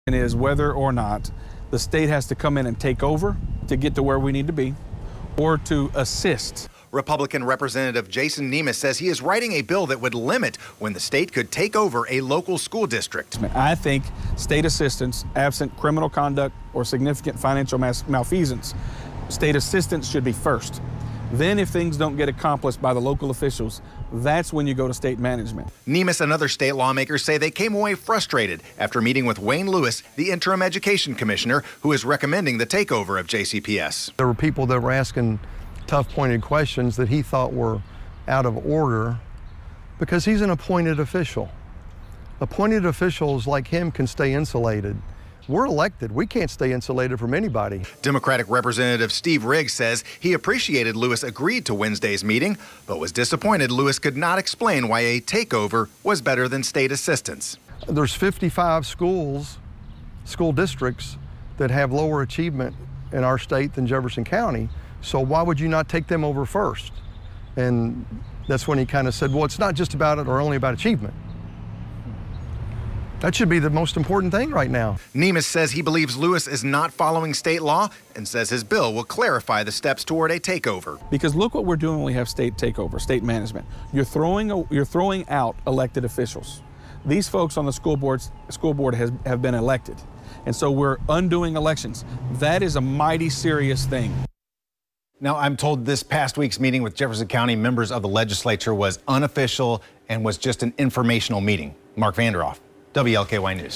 Is whether or not the state has to come in and take over to get to where we need to be, or to assist. Republican Representative Jason Nemeth says he is writing a bill that would limit when the state could take over a local school district. I think state assistance, absent criminal conduct or significant financial malfeasance, state assistance should be first. Then if things don't get accomplished by the local officials, that's when you go to state management. Nemeth and other state lawmakers say they came away frustrated after meeting with Wayne Lewis, the interim education commissioner, who is recommending the takeover of JCPS. There were people that were asking tough pointed questions that he thought were out of order because he's an appointed official. Appointed officials like him can stay insulated. We're elected. We can't stay insulated from anybody. Democratic Representative Steve Riggs says he appreciated Lewis agreed to Wednesday's meeting, but was disappointed Lewis could not explain why a takeover was better than state assistance. There's 55 school districts that have lower achievement in our state than Jefferson County. So why would you not take them over first? And that's when he kind of said, well, it's not just about it or only about achievement. That should be the most important thing right now. Nemeth says he believes Lewis is not following state law and says his bill will clarify the steps toward a takeover. Because look what we're doing when we have state takeover, state management. You're throwing out elected officials. These folks on the school board have been elected. And so we're undoing elections. That is a mighty serious thing. Now, I'm told this past week's meeting with Jefferson County members of the legislature was unofficial and was just an informational meeting. Mark Vanderoff, WLKY News.